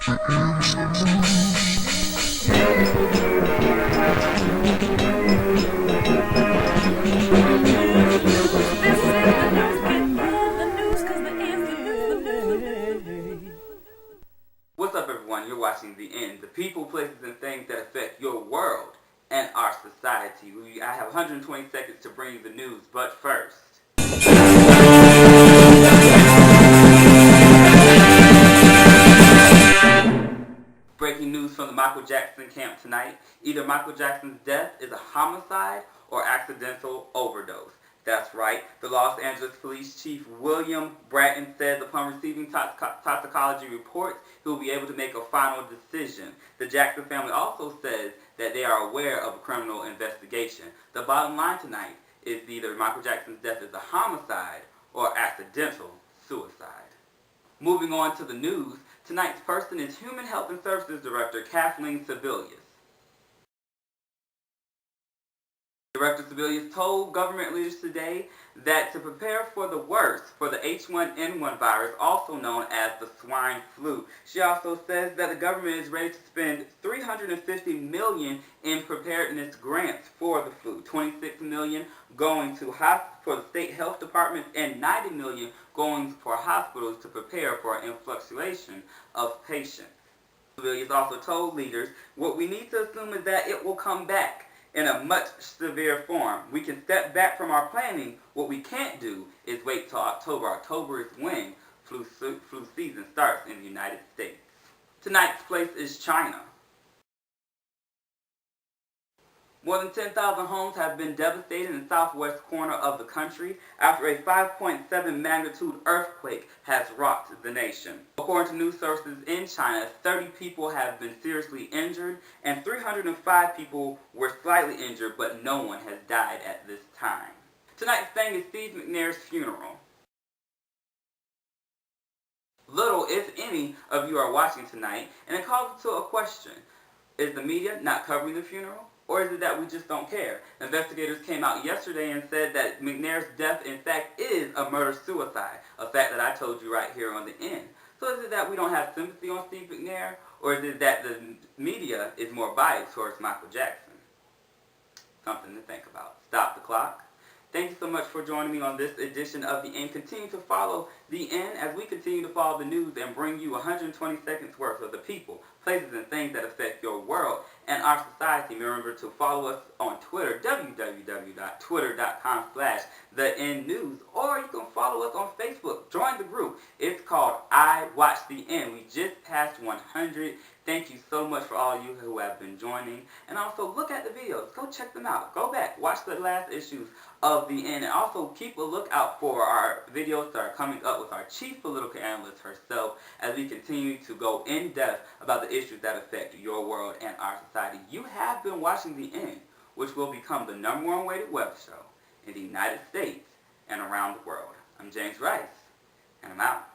What's up, everyone? You're watching The End, the people, places, and things that affect your world and our society. I have 120 seconds to bring you the news, but first. Breaking news from the Michael Jackson camp tonight. Either Michael Jackson's death is a homicide or accidental overdose. That's right. The Los Angeles Police Chief William Bratton says upon receiving toxicology reports, he will be able to make a final decision. The Jackson family also says that they are aware of a criminal investigation. The bottom line tonight is either Michael Jackson's death is a homicide or accidental suicide. Moving on to the news, tonight's person is Human Health and Services Director Kathleen Sebelius. Director Sebelius told government leaders today that to prepare for the worst for the H1N1 virus, also known as the swine flu. She also says that the government is ready to spend $350 million in preparedness grants for the flu, $26 million going to for the state health departments, and $90 million going for hospitals to prepare for an influxation of patients. Sebelius also told leaders, what we need to assume is that it will come back in a much severe form. We can step back from our planning. What we can't do is wait till October. October is when flu season starts in the United States. Tonight's place is China. More than 10,000 homes have been devastated in the southwest corner of the country after a 5.7 magnitude earthquake has rocked the nation. According to news sources in China, 30 people have been seriously injured and 305 people were slightly injured, but no one has died at this time. Tonight's thing is Steve McNair's funeral. Little, if any, of you are watching tonight, and it calls to a question. Is the media not covering the funeral? Or is it that we just don't care? Investigators came out yesterday and said that McNair's death, in fact, is a murder-suicide, a fact that I told you right here on the end. So is it that we don't have sympathy on Steve McNair, or is it that the media is more biased towards Michael Jackson? Something to think about. Stop the clock. Thank you so much for joining me on this edition of The End. Continue to follow The End as we continue to follow the news and bring you 120 seconds worth of the people, places, and things that affect your world and our society. Remember to follow us on Twitter, www.twitter.com/TheEndNews, or you can follow us on Facebook. Join the group. It's called I Watch The End. We just passed 100. Thank you so much for all of you who have been joining. And also look at the videos. Go check them out. Go back. Watch the last issues of The End. And also keep a lookout for our videos that are coming up with our chief political analyst herself as we continue to go in depth about the issues that affect your world and our society. You have been watching The End, which will become the #1 rated web show in the United States and around the world. I'm James Rice, and I'm out.